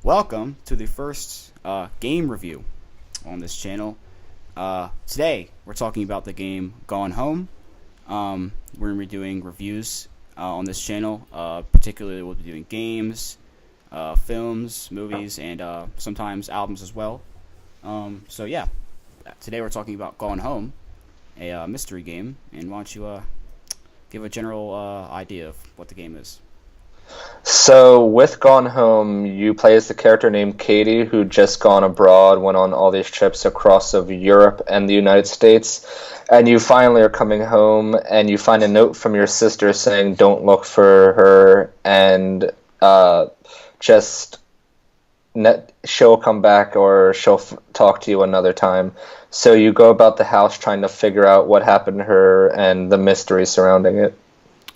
Welcome to the first game review on this channel. Today, we're talking about the game Gone Home. We're going to be doing reviews on this channel. Particularly, we'll be doing games, films, movies, and sometimes albums as well. So yeah, today we're talking about Gone Home, a mystery game. And why don't you give a general idea of what the game is? So, with Gone Home, you play as the character named Katie, who just gone abroad, went on all these trips across of Europe and the United States, and you finally are coming home, and you find a note from your sister saying, "Don't look for her," and just she'll come back or she'll talk to you another time. So you go about the house trying to figure out what happened to her and the mystery surrounding it.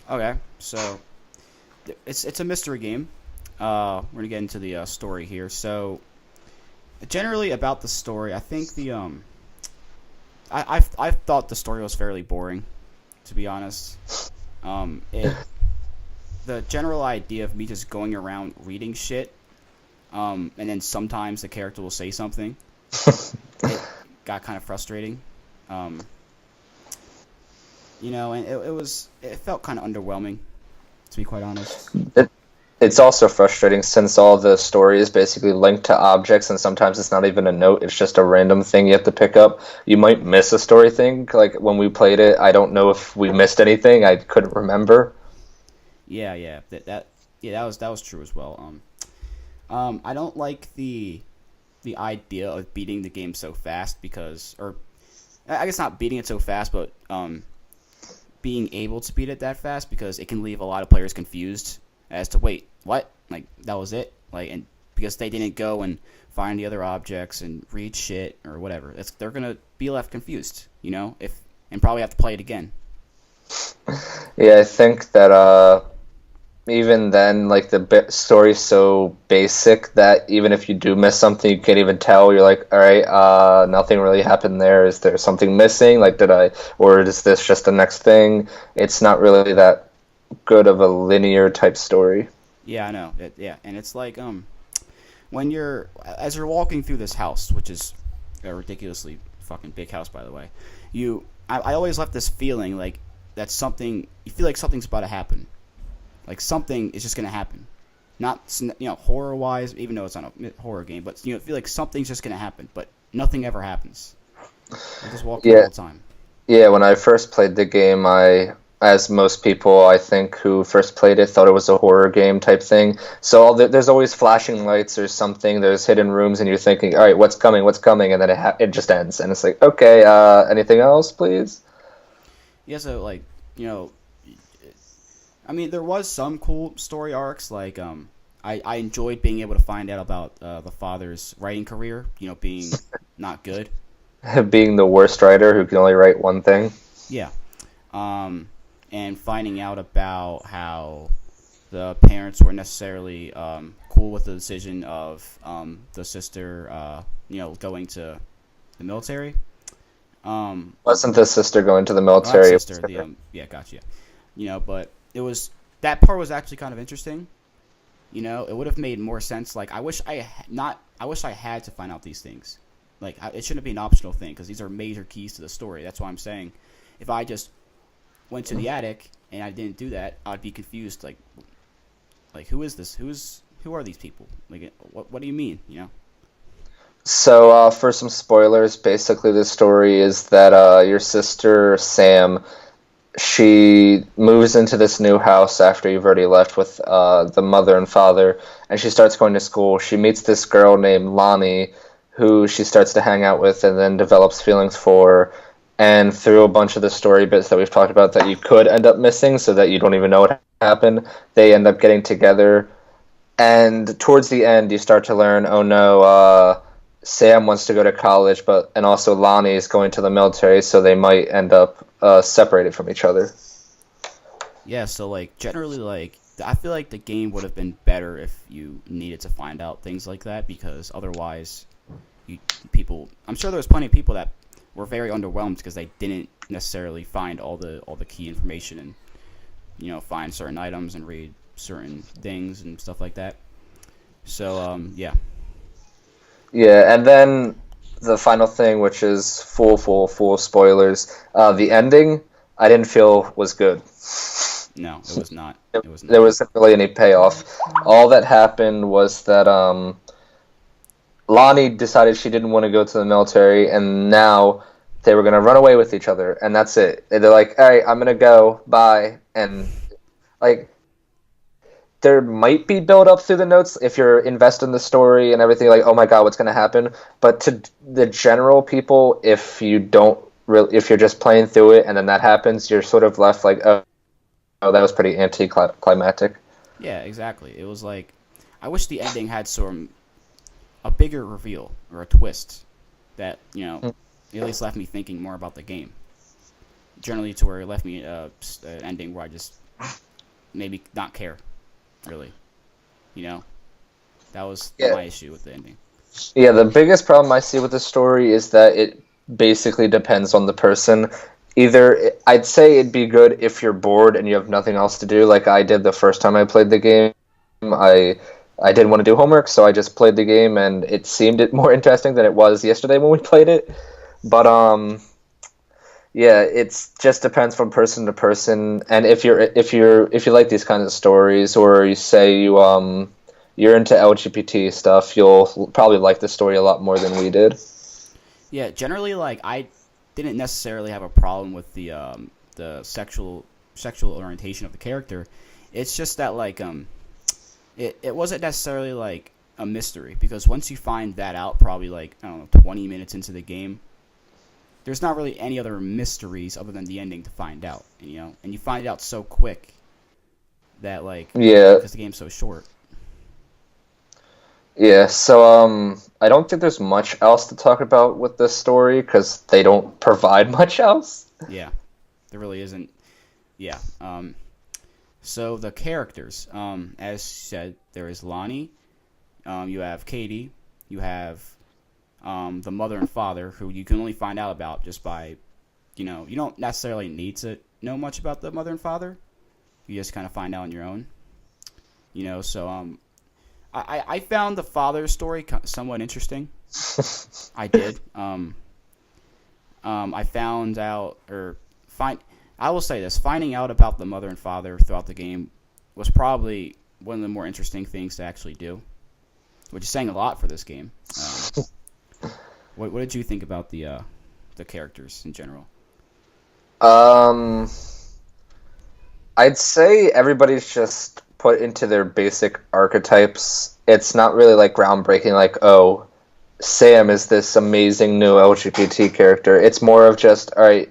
Okay, so it's a mystery game. We're gonna get into the story here. So, generally about the story, I think I thought the story was fairly boring, to be honest. The general idea of me just going around reading shit, and then sometimes the character will say something. It got kind of frustrating. And it felt kind of underwhelming, to be quite honest. It's also frustrating since all the story is basically linked to objects, and sometimes it's not even a note, it's just a random thing you have to pick up. You might miss a story thing. Like, when we played it, I don't know if we missed anything. I couldn't remember. Yeah. That was true as well. I don't like the idea of beating the game so fast or I guess not beating it so fast, but being able to beat it that fast, because it can leave a lot of players confused as to, wait, what? Like, that was it? Like, and because they didn't go and find the other objects and read shit or whatever. They're gonna be left confused, and probably have to play it again. Yeah, I think that even then, like, the story's so basic that even if you do miss something, you can't even tell. You're like, all right, nothing really happened there. Is there something missing? Like, or is this just the next thing? It's not really that good of a linear type story. Yeah, I know. And it's like, as you're walking through this house, which is a ridiculously fucking big house, by the way, I always left this feeling like that you feel like something's about to happen. Like, something is just going to happen. Not, horror-wise, even though it's not a horror game, but, feel like something's just going to happen, but nothing ever happens. I just walk the whole time. Yeah, when I first played the game, as most people, I think, who first played it, thought it was a horror game type thing. So there's always flashing lights or something, there's hidden rooms, and you're thinking, all right, what's coming, and then it just ends. And it's like, okay, anything else, please? Yeah, so, like, I mean, there was some cool story arcs, like, I enjoyed being able to find out about the father's writing career, being not good. Being the worst writer who can only write one thing. Yeah. And finding out about how the parents weren't necessarily cool with the decision of the sister, going to the military. Wasn't the sister going to the military? Not sister, yeah, gotcha. But that part was actually kind of interesting. It would have made more sense. Like, I wish I had to find out these things. Like, it shouldn't be an optional thing, because these are major keys to the story. That's why I'm saying, if I just went to the attic and I didn't do that, I'd be confused. Like who is this? Who are these people? Like, what do you mean? So, for some spoilers, basically the story is that your sister Sam, she moves into this new house after you've already left with the mother and father, and she starts going to school. She meets this girl named Lonnie, who she starts to hang out with and then develops feelings for. And through a bunch of the story bits that we've talked about that you could end up missing, so that you don't even know what happened, they end up getting together. And towards the end, you start to learn, oh no, Sam wants to go to college, and also Lonnie is going to the military, so they might end up separated from each other. Yeah, so, like, generally, like, I feel like the game would have been better if you needed to find out things like that, because otherwise, I'm sure there was plenty of people that were very underwhelmed because they didn't necessarily find all the key information and find certain items and read certain things and stuff like that. So yeah. Yeah, and then the final thing, which is full spoilers. The ending, I didn't feel was good. No, it was not. It was There not. wasn't really any payoff. All that happened was that Lonnie decided she didn't want to go to the military, and now they were going to run away with each other, and that's it. They're like, all right, I'm going to go, bye. And, like, there might be build up through the notes if you're invested in the story and everything, like, oh my god, what's going to happen? But to the general people, if you don't really, if you're just playing through it and then that happens, you're sort of left like, oh that was pretty anticlimactic. Yeah, exactly. It was like I wish the ending had some a bigger reveal or a twist that at least left me thinking more about the game. Generally, to where it left me an ending where I just maybe not care, really. You know, that was Yeah. my issue with the ending. Yeah, the biggest problem I see with the story is that it basically depends on the person. Either I'd say it'd be good if you're bored and you have nothing else to do, like I did the first time I played the game. I didn't want to do homework, so I just played the game, and it seemed more interesting than it was yesterday when we played it. But yeah, it's just depends from person to person. And if you like these kinds of stories, or you say you're into LGBT stuff, you'll probably like the story a lot more than we did. Yeah, generally, like I didn't necessarily have a problem with the sexual orientation of the character. It's just that like it wasn't necessarily like a mystery because once you find that out, probably like I don't know 20 minutes into the game, there's not really any other mysteries other than the ending to find out. And you find it out so quick that like Yeah, because the game's so short. yeah. So I don't think there's much else to talk about with this story because they don't provide much else. Yeah, there really isn't. Yeah. So the characters, as said, there is Lonnie. You have Katie. You have the mother and father, who you can only find out about just by, you don't necessarily need to know much about the mother and father. You just kind of find out on your own. So I found the father's story somewhat interesting. I did. I found out, I will say this: finding out about the mother and father throughout the game was probably one of the more interesting things to actually do, which is saying a lot for this game. What did you think about the characters in general? Um, I'd say everybody's just put into their basic archetypes. It's not really like groundbreaking, like, oh, Sam is this amazing new LGBT character. It's more of just, all right,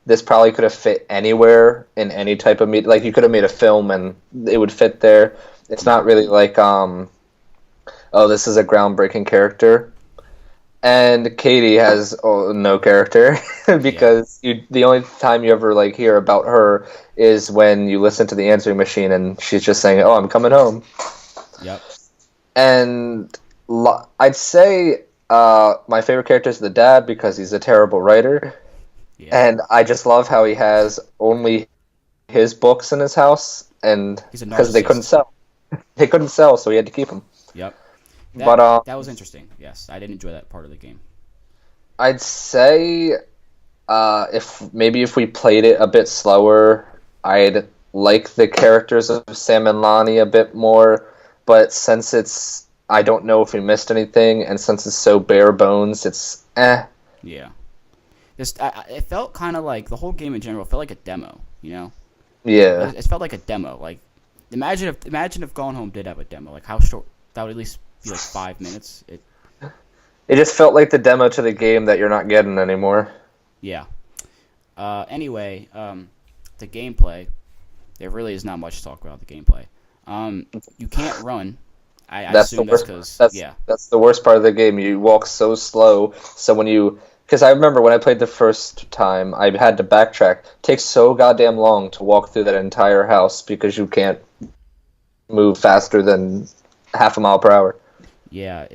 this probably could have fit anywhere in any type of media. Like, you could have made a film and it would fit there. It's not really like, oh, this is a groundbreaking character. And Katie has no character Yeah. because the only time you ever like hear about her is when you listen to the answering machine and she's just saying, "Oh, I'm coming home." Yep. And I'd say my favorite character is the dad because he's a terrible writer, Yeah. and I just love how he has only his books in his house, and He's a because narcissist. they couldn't sell, so he had to keep them. Yep. But That was interesting. Yes, I did enjoy that part of the game. I'd say if we played it a bit slower, I'd like the characters of Sam and Lonnie a bit more. But since I don't know if we missed anything, and since it's so bare bones, it's eh. Yeah. It felt kind of like the whole game in general felt like a demo. Yeah. It felt like a demo. Like imagine if Gone Home did have a demo. Like how short that would at least be like 5 minutes. It just felt like the demo to the game that you're not getting anymore. Yeah. Anyway, the gameplay. There really is not much to talk about the gameplay. You can't run. I That's the assume that's worst. because That's yeah, that's the worst part of the game. You walk so slow. So because I remember when I played the first time, I had to backtrack. It takes so goddamn long to walk through that entire house because you can't move faster than half a mile per hour. yeah.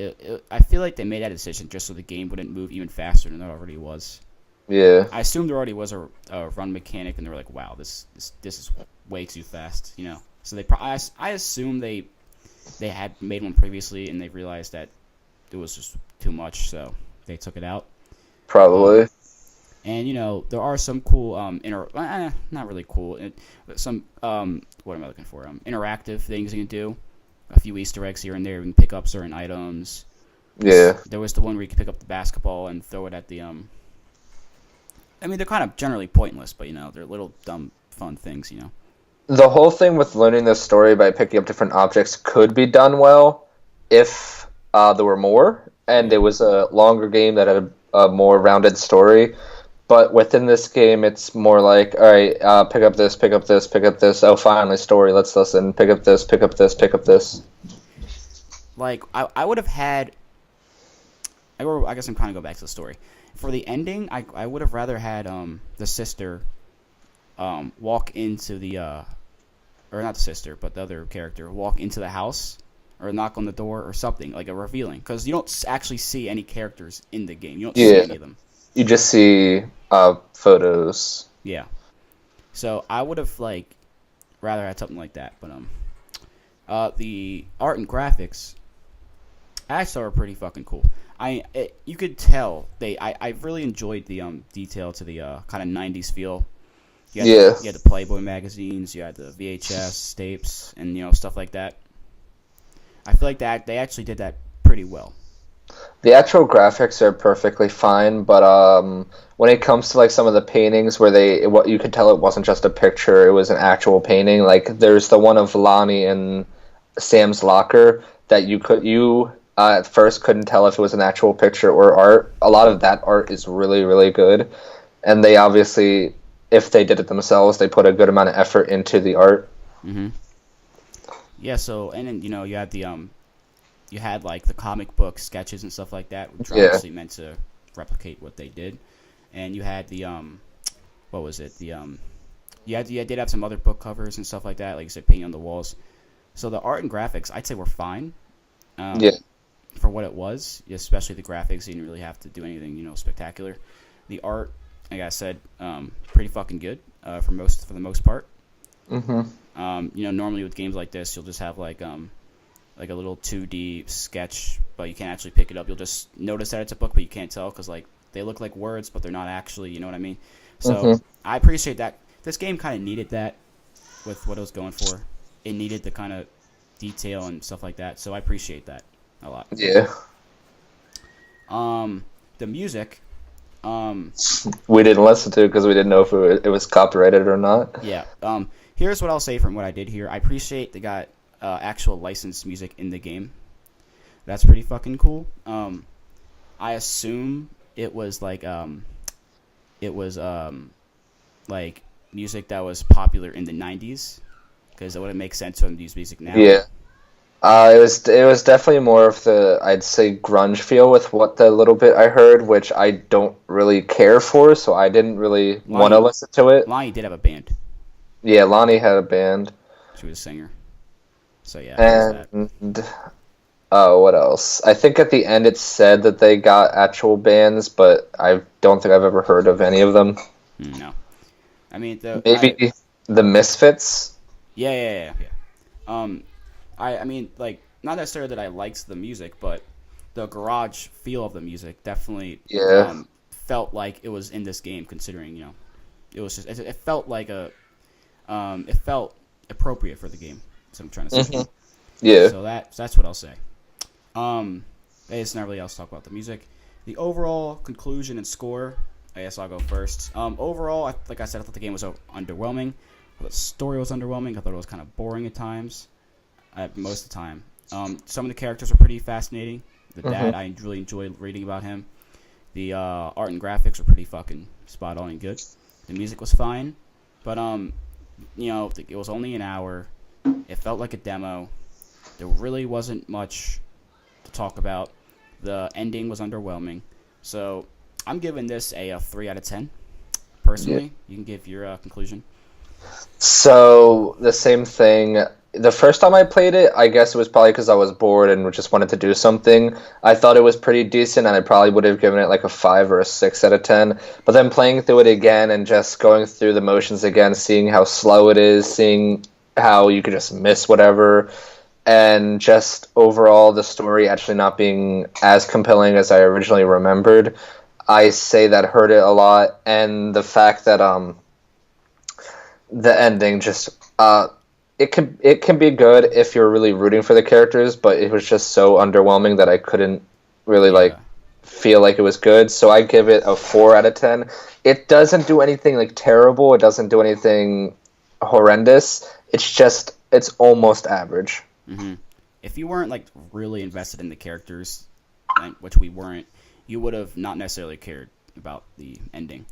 I feel like they made that decision just so the game wouldn't move even faster than it already was. Yeah. I assumed there already was a run mechanic, and they were like, "Wow, this is way too fast," So I assume they they had made one previously and they realized that it was just too much, so they took it out. Probably. And there are some cool not really cool, some what am I looking for? Interactive things you can do. A few Easter eggs here and there. You can pick up certain items. Yeah. There was the one where you could pick up the basketball and throw it at the I mean, they're kind of generally pointless, but they're little dumb fun things. The whole thing with learning the story by picking up different objects could be done well if there were more, and it was a longer game that had a more rounded story. But within this game, it's more like, all right, pick up this, pick up this, pick up this. Oh, finally, story. Let's listen. Pick up this, pick up this, pick up this. Like, I would have had... I guess I'm kind of going back to the story. For the ending, I would have rather had the sister walk into the... or not the sister, but the other character walk into the house or knock on the door or something, like a revealing. Because you don't actually see any characters in the game. You don't see any of them. You just see photos. Yeah. So I would have rather had something like that, but the art and graphics I actually were pretty fucking cool. You could tell I really enjoyed the detail to the kind of 90s feel. You had the Playboy magazines, you had the VHS tapes, and stuff like that. I feel like that they actually did that pretty well. The actual graphics are perfectly fine, but when it comes to some of the paintings where what you could tell it wasn't just a picture, it was an actual painting. Like there's the one of Lonnie in Sam's locker that you at first couldn't tell if it was an actual picture or art. A lot of that art is really, really good, and they obviously, if they did it themselves, they put a good amount of effort into the art. Mm-hmm. Yeah. So and then you had the You had the comic book sketches and stuff like that, which are obviously meant to replicate what they did. And you had the what was it? The you did have some other book covers and stuff like that, like you said, painting on the walls. So the art and graphics, I'd say, were fine. For what it was, especially the graphics, you didn't really have to do anything, spectacular. The art, like I said, pretty fucking good for the most part. Mm-hmm. Normally with games like this, you'll just have like a little 2D sketch, but you can't actually pick it up. You'll just notice that it's a book, but you can't tell because they look like words, but they're not actually. You know what I mean? So I appreciate that. This game kind of needed that with what it was going for. It needed the kind of detail and stuff like that. So I appreciate that a lot. Yeah. The music. We didn't listen to it because we didn't know if it was copyrighted or not. Yeah. Here's what I'll say from what I did here. I appreciate they got actual licensed music in the game. That's pretty fucking cool. I assume it was like music that was popular in the 90s, because it wouldn't make sense to use music now. Yeah. It was definitely more of the, I'd say, grunge feel with what the little bit I heard, which I don't really care for, so I didn't really want to listen to it. Lonnie did have a band. Yeah, Lonnie had a band. She was a singer. So yeah. And what else? I think at the end it said that they got actual bands, but I don't think I've ever heard of any of them. No. I mean, maybe the Misfits. Yeah. I mean, not necessarily that I liked the music, but the garage feel of the music definitely felt like it was in this game, considering, it was just, it felt like it felt appropriate for the game. That's what I'm trying to say. Mm-hmm. Yeah. So that's what I'll say. It's not really else to talk about the music. The overall conclusion and score, I guess I'll go first. Overall, like I said, I thought the game was underwhelming. The story was underwhelming. I thought it was kind of boring at times. Most of the time. Some of the characters were pretty fascinating. The dad, I really enjoyed reading about him. The art and graphics were pretty fucking spot on and good. The music was fine, but it was only an hour. It felt like a demo. There really wasn't much to talk about. The ending was underwhelming. So I'm giving this a 3 out of 10. Personally, you can give your conclusion. So the same thing. The first time I played it, I guess it was probably because I was bored and just wanted to do something. I thought it was pretty decent, and I probably would have given it like a 5 or a 6 out of 10. But then playing through it again and just going through the motions again, seeing how slow it is, seeing how you could just miss whatever, and just overall the story actually not being as compelling as I originally remembered, I say that hurt it a lot. And the fact that the ending just it can be good if you're really rooting for the characters, but it was just so underwhelming that I couldn't really Yeah. feel like it was good. So I give it a 4 out of 10. It doesn't do anything like terrible. It doesn't do anything horrendous. It's almost average. Hmm. If you weren't like really invested in the characters, which we weren't, you would have not necessarily cared about the ending.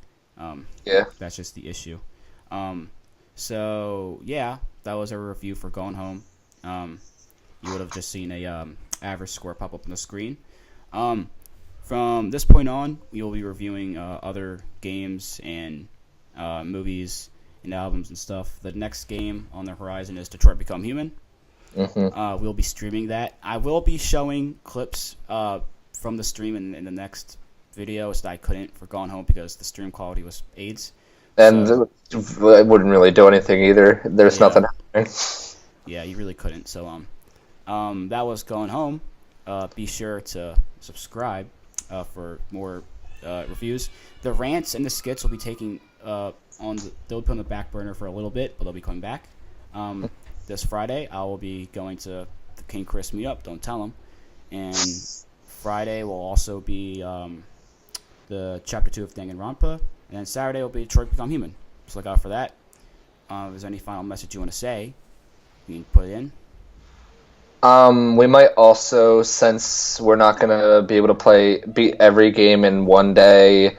Yeah. That's just the issue. So yeah, that was our review for Going Home. You would have just seen a average score pop up on the screen. From this point on, we will be reviewing other games and movies and albums and stuff. The next game on the horizon is Detroit Become Human. We'll be streaming that. I will be showing clips from the stream in the next videos that I couldn't for Gone Home because the stream quality was AIDS. And So, it wouldn't really do anything either. There's yeah, nothing happening. yeah, you really couldn't. So that was Going Home. Be sure to subscribe for more reviews. The rants and the skits will be taking they'll be put on the back burner for a little bit, but they'll be coming back. This Friday, I will be going to the King Chris meetup. Don't tell him. And Friday will also be the Chapter 2 of Danganronpa. And then Saturday will be Detroit Become Human. So look out for that. If there's any final message you want to say, you can put it in. We might also, since we're not gonna be able to beat every game in one day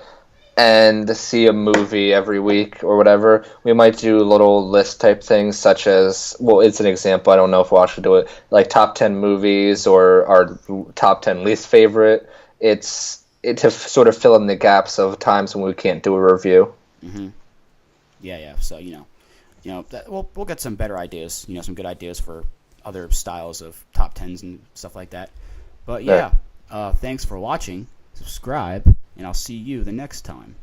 and see a movie every week or whatever, we might do little list type things such as, well, it's an example, I don't know if we'll actually do it, like top 10 movies or our top 10 least favorite. It's to sort of fill in the gaps of times when we can't do a review. Mm-hmm. Yeah. So we'll get some better ideas. Some good ideas for other styles of top tens and stuff like that. But yeah, thanks for watching. Subscribe, and I'll see you the next time.